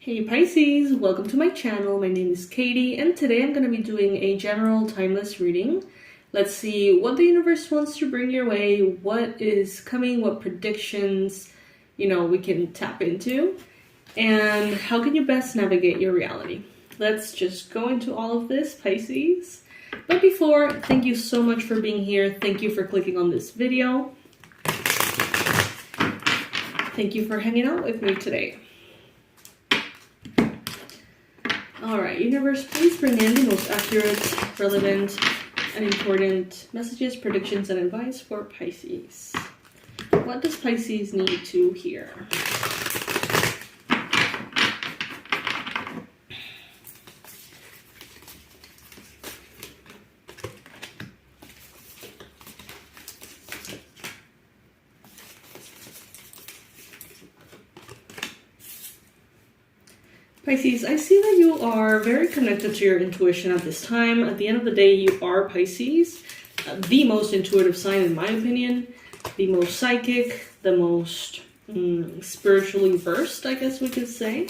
Hey Pisces, welcome to my channel. My name is Katie and today I'm going to be doing a general timeless reading. Let's see what the universe wants to bring your way, what is coming, what predictions, we can tap into, and how can you best navigate your reality. Let's just go into all of this, Pisces. But before, thank you so much for being here. Thank you for clicking on this video. Thank you for hanging out with me today. Alright, universe, please bring in the most accurate, relevant, and important messages, predictions, and advice for Pisces. What does Pisces need to hear? Pisces, I see that you are very connected to your intuition at this time. At the end of the day, you are Pisces, the most intuitive sign in my opinion, the most psychic, the most spiritually versed, I guess we could say.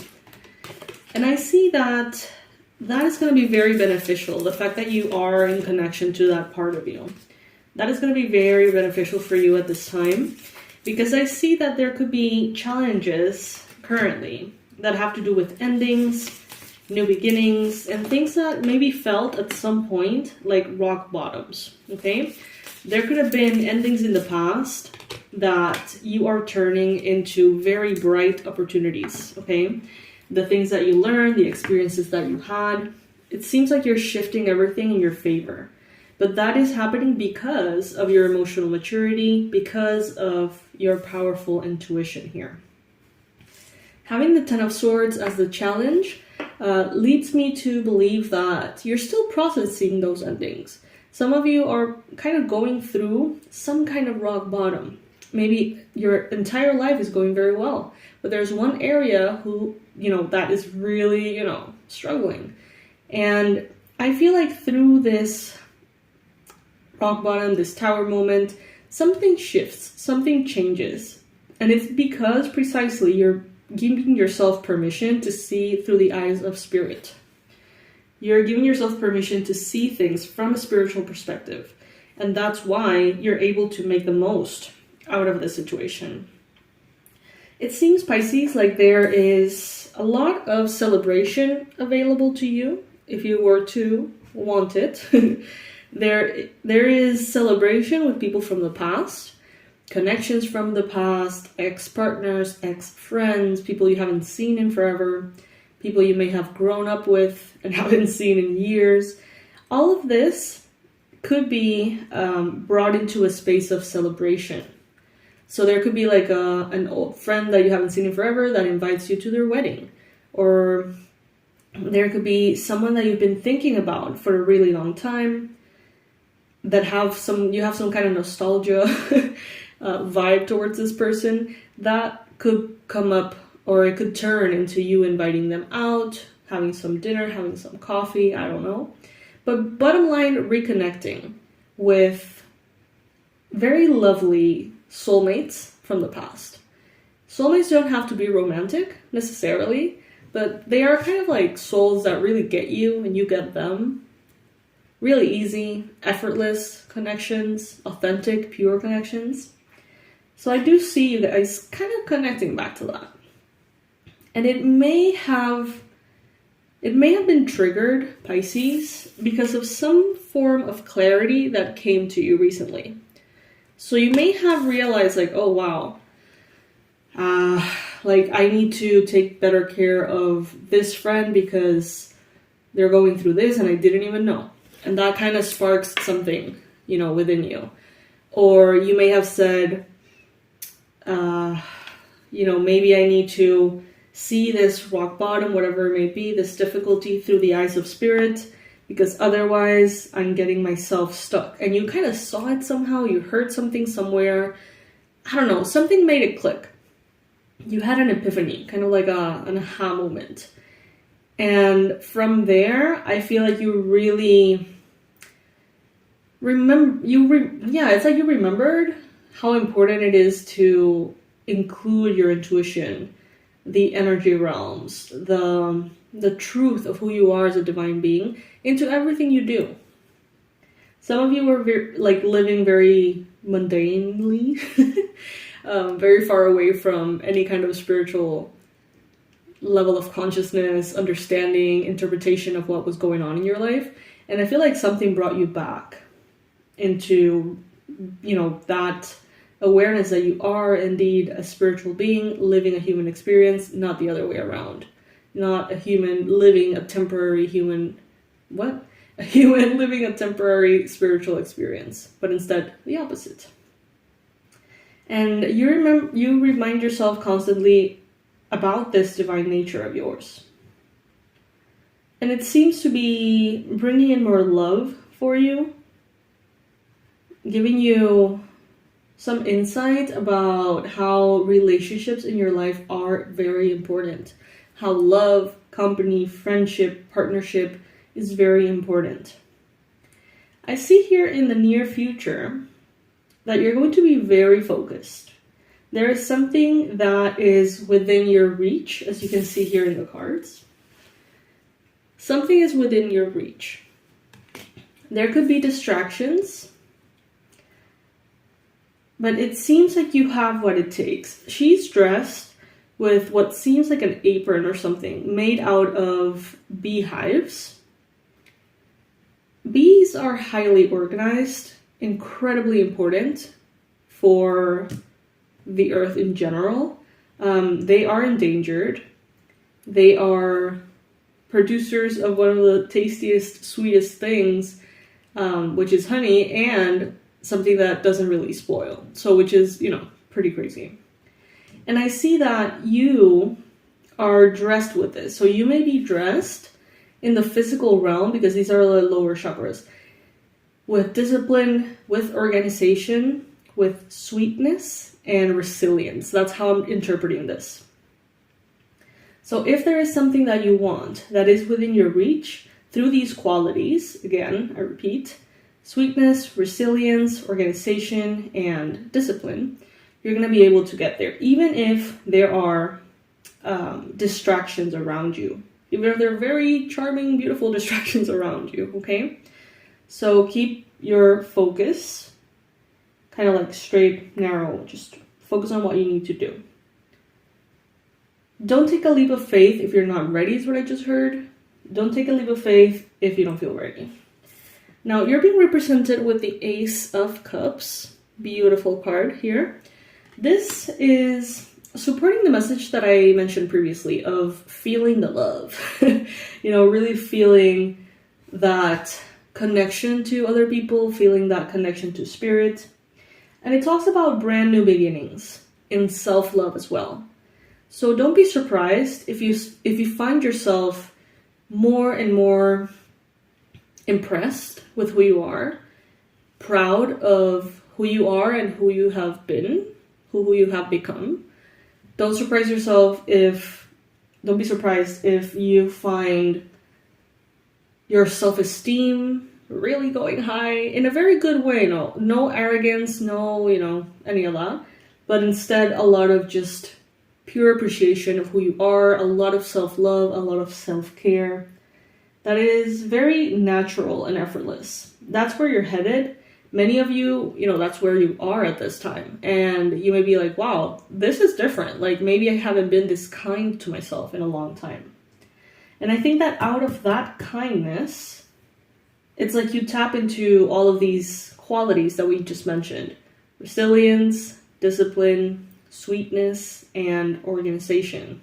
And I see that that is going to be very beneficial, the fact that you are in connection to that part of you. That is going to be very beneficial for you at this time, because I see that there could be challenges currently that have to do with endings, new beginnings, and things that maybe felt at some point like rock bottoms, okay? There could have been endings in the past that you are turning into very bright opportunities, okay? The things that you learned, the experiences that you had, it seems like you're shifting everything in your favor. But that is happening because of your emotional maturity, because of your powerful intuition here. Having the Ten of Swords as the challenge leads me to believe that you're still processing those endings. Some of you are kind of going through some kind of rock bottom. Maybe your entire life is going very well, but there's one area that is really, struggling. And I feel like through this rock bottom, this tower moment, something shifts, something changes. And it's because precisely you're giving yourself permission to see through the eyes of spirit. You're giving yourself permission to see things from a spiritual perspective. And that's why you're able to make the most out of the situation. It seems, Pisces, like there is a lot of celebration available to you if you were to want it. There is celebration with people from the past. Connections from the past, ex-partners, ex-friends, people you haven't seen in forever, people you may have grown up with and haven't seen in years. All of this could be brought into a space of celebration. So there could be like an old friend that you haven't seen in forever that invites you to their wedding. Or there could be someone that you've been thinking about for a really long time that you have some kind of nostalgia vibe towards this person. That could come up, or it could turn into you inviting them out, having some dinner, having some coffee, I don't know. But bottom line, reconnecting with very lovely soulmates from the past. Soulmates don't have to be romantic necessarily, but they are kind of like souls that really get you and you get them. Really easy, effortless connections, authentic, pure connections. So I do see you guys kind of connecting back to that. And it may have been triggered, Pisces, because of some form of clarity that came to you recently. So you may have realized like, oh wow, I need to take better care of this friend because they're going through this and I didn't even know. And that kind of sparks something, within you. Or you may have said, maybe I need to see this rock bottom, whatever it may be, this difficulty through the eyes of spirit, because otherwise I'm getting myself stuck. And you kind of saw it somehow, you heard something somewhere, I don't know, something made it click. You had an epiphany, kind of like an aha moment. And from there, I feel like you really it's like you remembered how important it is to include your intuition the energy realms, the truth of who you are as a divine being into everything you do. Some of you are living very mundanely, very far away from any kind of spiritual level of consciousness, understanding, interpretation of what was going on in your life. And I feel like something brought you back into, that awareness that you are indeed a spiritual being living a human experience, not the other way around. Not a human living a temporary a human living a temporary spiritual experience, but instead the opposite. And you remind yourself constantly about this divine nature of yours. And it seems to be bringing in more love for you, giving you some insight about how relationships in your life are very important. How love, company, friendship, partnership is very important. I see here in the near future that you're going to be very focused. There is something that is within your reach, as you can see here in the cards. Something is within your reach. There could be distractions, but it seems like you have what it takes. She's dressed with what seems like an apron or something made out of beehives. Bees are highly organized, incredibly important for the earth in general. They are endangered. They are producers of one of the tastiest, sweetest things, which is honey, and something that doesn't really spoil. So, which is, pretty crazy. And I see that you are dressed with this. So you may be dressed in the physical realm, because these are the lower chakras, with discipline, with organization, with sweetness, and resilience. That's how I'm interpreting this. So if there is something that you want that is within your reach through these qualities, again, I repeat, sweetness, resilience, organization, and discipline, you're going to be able to get there, even if there are distractions around you. Even if they're very charming, beautiful distractions around you, okay? So keep your focus kind of like straight, narrow. Just focus on what you need to do. Don't take a leap of faith if you're not ready, is what I just heard. Don't take a leap of faith if you don't feel ready. Now, you're being represented with the Ace of Cups. Beautiful card here. This is supporting the message that I mentioned previously of feeling the love. Really feeling that connection to other people, feeling that connection to spirit. And it talks about brand new beginnings in self-love as well. So don't be surprised if you find yourself more and more impressed with who you are, proud of who you are and who you have been, who you have become. Don't be surprised if you find your self-esteem really going high in a very good way. No arrogance, no, any of that. But instead, a lot of just pure appreciation of who you are, a lot of self-love, a lot of self-care. That is very natural and effortless. That's where you're headed. Many of you, that's where you are at this time. And you may be like, wow, this is different. Like, maybe I haven't been this kind to myself in a long time. And I think that out of that kindness, it's like you tap into all of these qualities that we just mentioned. Resilience, discipline, sweetness, and organization.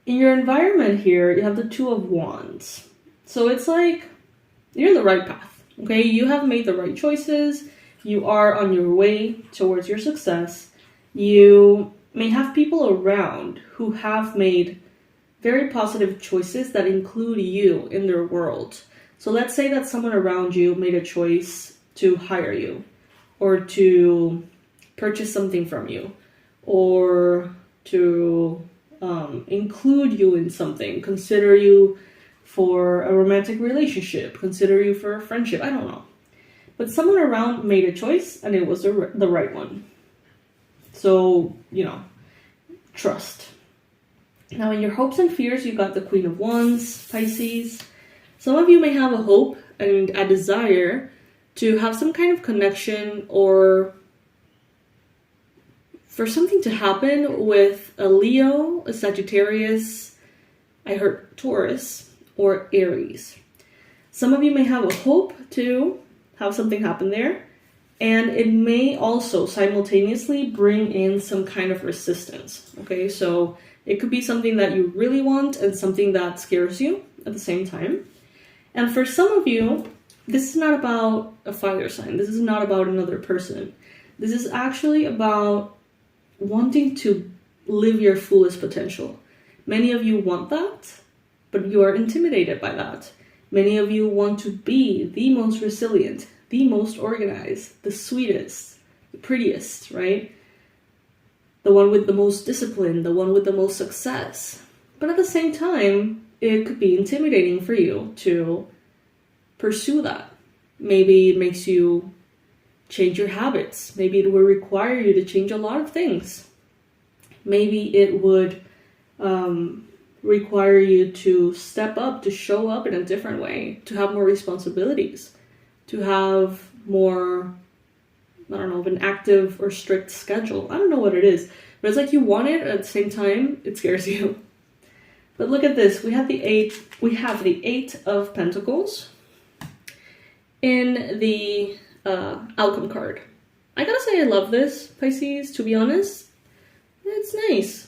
In your environment here, you have the Two of Wands. So it's like you're in the right path. Okay, you have made the right choices. You are on your way towards your success. You may have people around who have made very positive choices that include you in their world. So let's say that someone around you made a choice to hire you, or to purchase something from you, or to include you in something, consider you for a romantic relationship, consider you for a friendship, I don't know. But someone around made a choice and it was the right one. So, trust. Now, in your hopes and fears, you got the Queen of Wands, Pisces. Some of you may have a hope and a desire to have some kind of connection or for something to happen with a Leo, a Sagittarius, I heard Taurus, or Aries. Some of you may have a hope to have something happen there, and it may also simultaneously bring in some kind of resistance. Okay, so it could be something that you really want and something that scares you at the same time. And for some of you, this is not about a fire sign. This is not about another person. This is actually about wanting to live your fullest potential. Many of you want that, but you are intimidated by that. Many of you want to be the most resilient, the most organized, the sweetest, the prettiest, right? The one with the most discipline, the one with the most success. But at the same time, it could be intimidating for you to pursue that. Maybe it makes you change your habits. Maybe it will require you to change a lot of things. Maybe it would require you to step up, to show up in a different way, to have more responsibilities, to have more, I don't know, of an active or strict schedule. I don't know what it is, but it's like you want it, at the same time, it scares you. But look at this. We have the Eight of Pentacles in the outcome card. I gotta say I love this, Pisces, to be honest. It's nice.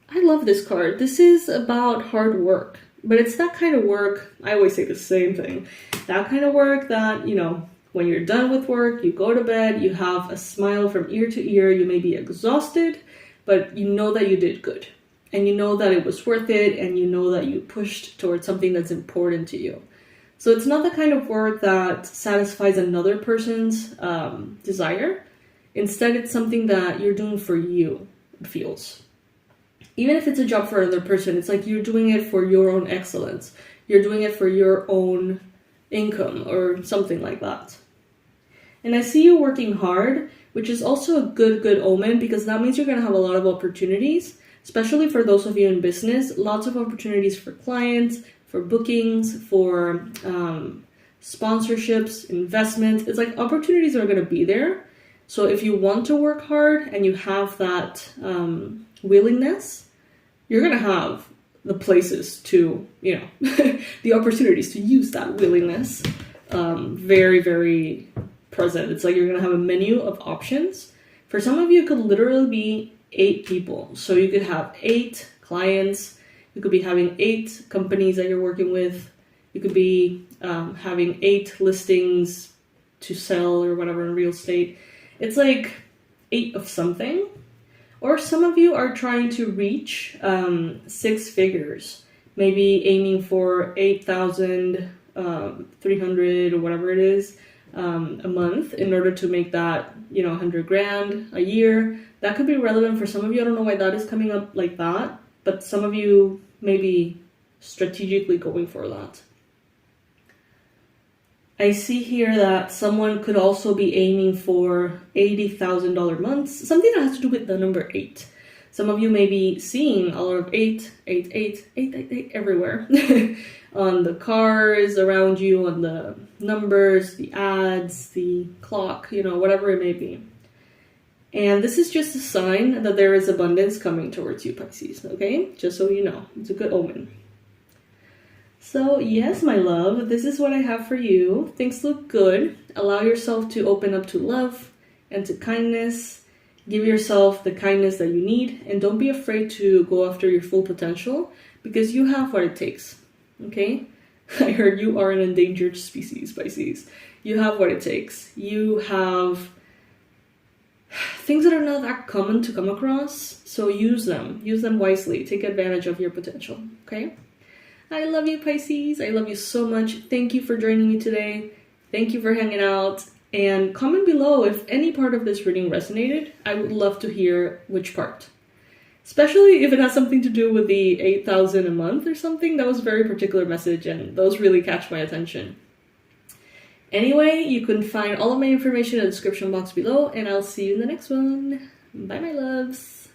I love this card. This is about hard work, but it's that kind of work, I always say the same thing, that kind of work that, you know, when you're done with work, you go to bed, you have a smile from ear to ear, you may be exhausted, but you know that you did good. And you know that it was worth it, and you know that you pushed towards something that's important to you. So it's not the kind of work that satisfies another person's desire. Instead, it's something that you're doing for you, it feels. Even if it's a job for another person, it's like you're doing it for your own excellence. You're doing it for your own income or something like that. And I see you working hard, which is also a good omen, because that means you're going to have a lot of opportunities, especially for those of you in business. Lots of opportunities for clients, for bookings, for sponsorships, investments. It's like opportunities are going to be there. So if you want to work hard and you have that willingness, you're going to have the places to, you know, the opportunities to use that willingness very, very present. It's like you're going to have a menu of options. For some of you, it could literally be 8 people. So you could have 8 clients. You could be having 8 companies that you're working with. You could be having 8 listings to sell or whatever in real estate. It's like 8 of something. Or some of you are trying to reach 6 figures, maybe aiming for 8,300 or whatever it is a month in order to make that, you know, 100 grand a year. That could be relevant for some of you. I don't know why that is coming up like that, but some of you may be strategically going for that. I see here that someone could also be aiming for $80,000 months, something that has to do with the number 8. Some of you may be seeing a lot of 8, 8, 8, 8, 8, 8 everywhere on the cars around you, on the numbers, the ads, the clock, you know, whatever it may be. And this is just a sign that there is abundance coming towards you, Pisces, okay? Just so you know, it's a good omen. So yes, my love, this is what I have for you. Things look good. Allow yourself to open up to love and to kindness. Give yourself the kindness that you need, and don't be afraid to go after your full potential, because you have what it takes, okay? I heard you are an endangered species, Pisces. You have what it takes. You have things that are not that common to come across, so use them. Use them wisely. Take advantage of your potential, okay? I love you, Pisces. I love you so much. Thank you for joining me today. Thank you for hanging out. And comment below if any part of this reading resonated. I would love to hear which part. Especially if it has something to do with the 8,000 a month or something. That was a very particular message, and those really catch my attention. Anyway, you can find all of my information in the description box below, and I'll see you in the next one. Bye, my loves.